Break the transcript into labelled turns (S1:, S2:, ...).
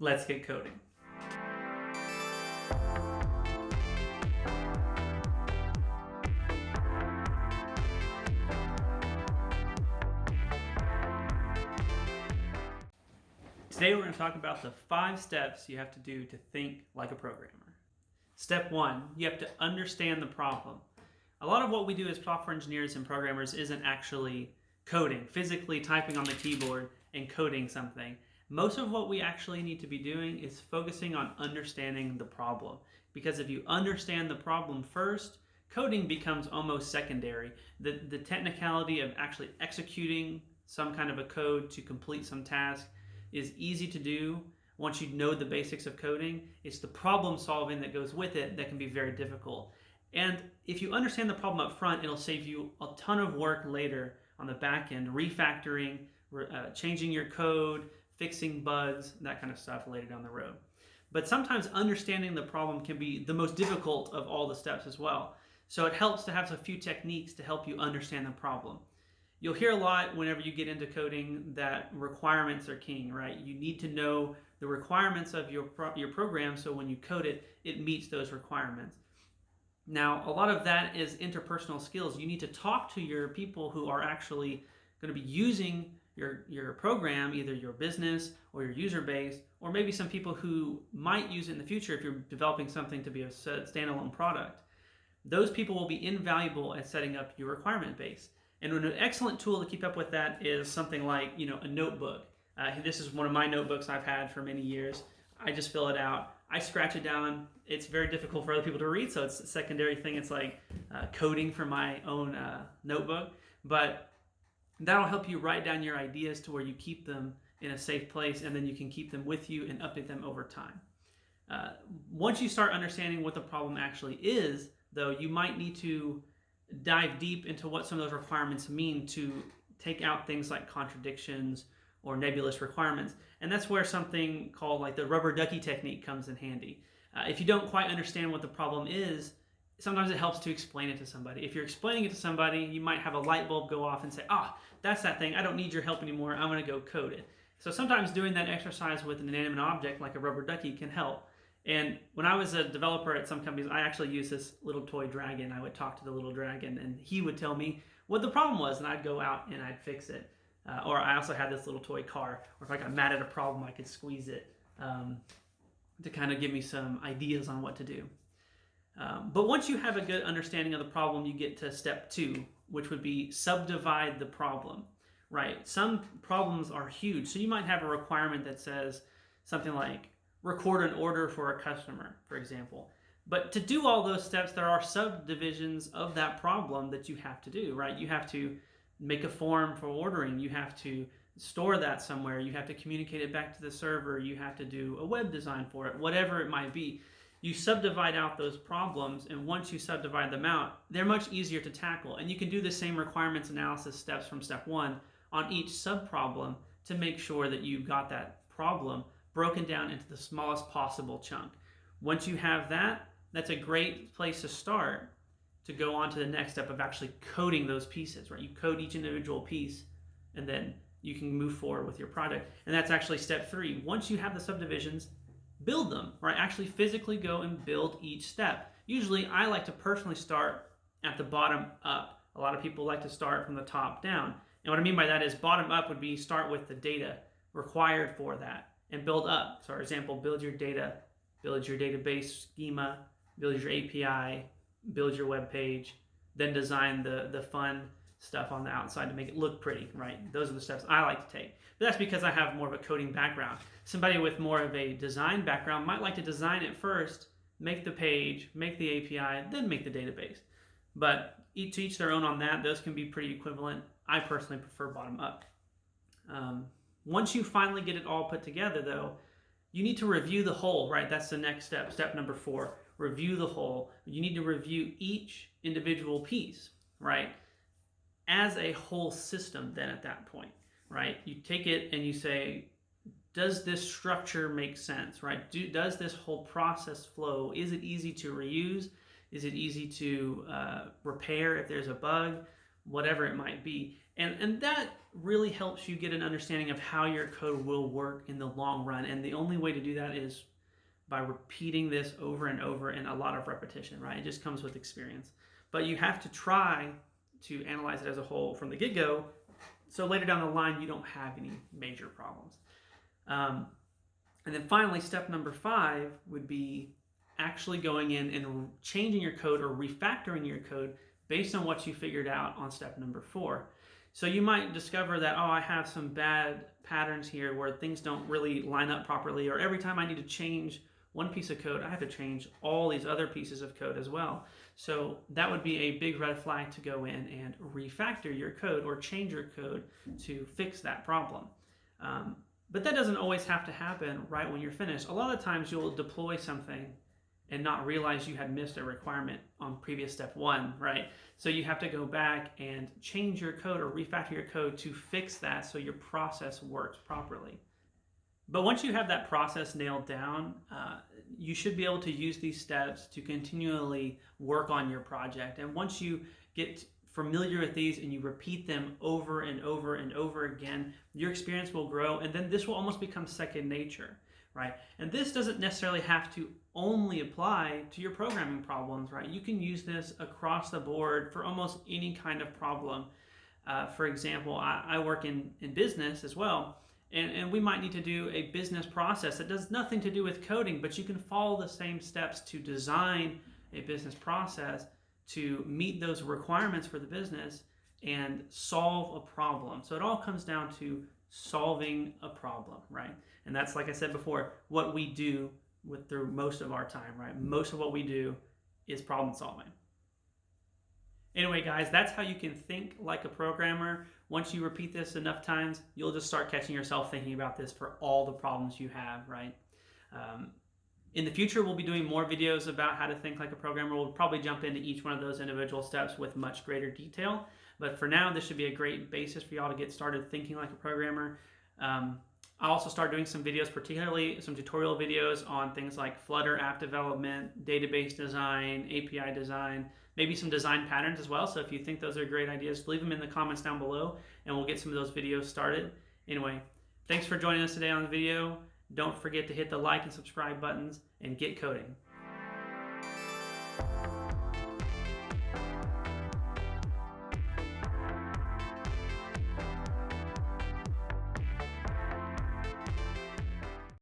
S1: Let's get coding. Today we're going to talk about the 5 steps you have to do to think like a programmer. Step 1, you have to understand the problem. A lot of what we do as software engineers and programmers isn't actually coding, physically typing on the keyboard and coding something. Most of what we actually need to be doing is focusing on understanding the problem. Because if you understand the problem first, coding becomes almost secondary. The technicality of actually executing some kind of a code to complete some task is easy to do once you know the basics of coding. It's the problem solving that goes with it that can be very difficult. And if you understand the problem up front, it'll save you a ton of work later on the back end, refactoring, changing your code, fixing bugs, that kind of stuff later down the road. But sometimes understanding the problem can be the most difficult of all the steps as well. So it helps to have a few techniques to help you understand the problem. You'll hear a lot whenever you get into coding that requirements are king, right? You need to know the requirements of your program so when you code it, it meets those requirements. Now, a lot of that is interpersonal skills. You need to talk to your people who are actually going to be using your program, either your business or your user base, or maybe some people who might use it in the future if you're developing something to be a standalone product. Those people will be invaluable at setting up your requirement base. And an excellent tool to keep up with that is something like, a notebook. This is one of my notebooks I've had for many years. I just fill it out. I scratch it down. It's very difficult for other people to read, so it's a secondary thing. It's like coding for my own notebook. But that'll help you write down your ideas to where you keep them in a safe place, and then you can keep them with you and update them over time. Once you start understanding what the problem actually is, though, you might need to dive deep into what some of those requirements mean to take out things like contradictions or nebulous requirements. And that's where something called like the rubber ducky technique comes in handy. If you don't quite understand what the problem is, sometimes it helps to explain it to somebody. If you're explaining it to somebody, you might have a light bulb go off and say, that's that thing. I don't need your help anymore. I'm going to go code it. So sometimes doing that exercise with an inanimate object like a rubber ducky can help. And when I was a developer at some companies, I actually used this little toy dragon. I would talk to the little dragon and he would tell me what the problem was, and I'd go out and I'd fix it. Or I also had this little toy car, or if I got mad at a problem, I could squeeze it to kind of give me some ideas on what to do. But once you have a good understanding of the problem, you get to step 2, which would be subdivide the problem, right? Some problems are huge. So you might have a requirement that says something like, record an order for a customer, for example. But to do all those steps, there are subdivisions of that problem that you have to do, right? You have to make a form for ordering. You have to store that somewhere. You have to communicate it back to the server. You have to do a web design for it, whatever it might be. You subdivide out those problems, and once you subdivide them out, they're much easier to tackle. And you can do the same requirements analysis steps from step 1 on each subproblem to make sure that you've got that problem broken down into the smallest possible chunk. Once you have that, that's a great place to start to go on to the next step of actually coding those pieces, right? You code each individual piece, and then you can move forward with your project. And that's actually step 3. Once you have the subdivisions, build them, right? Actually physically go and build each step. Usually, I like to personally start at the bottom up. A lot of people like to start from the top down. And what I mean by that is bottom up would be start with the data required for that, and build up. So for example, build your data, build your database schema, build your API, build your web page, then design the fun stuff on the outside to make it look pretty, right? Those are the steps I like to take. But that's because I have more of a coding background. Somebody with more of a design background might like to design it first, make the page, make the API, then make the database. But to each their own on that. Those can be pretty equivalent. I personally prefer bottom up. Once you finally get it all put together, though, you need to review the whole, right? That's the next step, step number 4, review the whole. You need to review each individual piece, right? As a whole system then at that point, right? You take it and you say, does this structure make sense, right? Does this whole process flow? Is it easy to reuse? Is it easy to repair if there's a bug? Whatever it might be. And that really helps you get an understanding of how your code will work in the long run. And the only way to do that is by repeating this over and over and a lot of repetition, right? It just comes with experience. But you have to try to analyze it as a whole from the get-go, so later down the line you don't have any major problems. And then finally, step number 5 would be actually going in and changing your code or refactoring your code based on what you figured out on step number 4. So you might discover that, oh, I have some bad patterns here where things don't really line up properly, or every time I need to change one piece of code, I have to change all these other pieces of code as well. So that would be a big red flag to go in and refactor your code or change your code to fix that problem. But that doesn't always have to happen right when you're finished. A lot of times you'll deploy something and not realize you had missed a requirement on previous step 1, right? So you have to go back and change your code or refactor your code to fix that so your process works properly. But once you have that process nailed down, you should be able to use these steps to continually work on your project. And once you get familiar with these and you repeat them over and over and over again, your experience will grow, and then this will almost become second nature, right? And this doesn't necessarily have to only apply to your programming problems, right? You can use this across the board for almost any kind of problem. For example, I work in business as well. And we might need to do a business process that does nothing to do with coding, but you can follow the same steps to design a business process to meet those requirements for the business and solve a problem. So it all comes down to solving a problem, right? And that's, like I said before, what we do through most of our time, right? Most of what we do is problem solving. Anyway, guys, that's how you can think like a programmer. Once you repeat this enough times, you'll just start catching yourself thinking about this for all the problems you have, right? In the future, we'll be doing more videos about how to think like a programmer. We'll probably jump into each one of those individual steps with much greater detail. But for now, this should be a great basis for y'all to get started thinking like a programmer. I'll also start doing some videos, particularly some tutorial videos on things like Flutter app development, database design, API design, maybe some design patterns as well. So if you think those are great ideas, leave them in the comments down below and we'll get some of those videos started. Anyway, thanks for joining us today on the video. Don't forget to hit the like and subscribe buttons and get coding.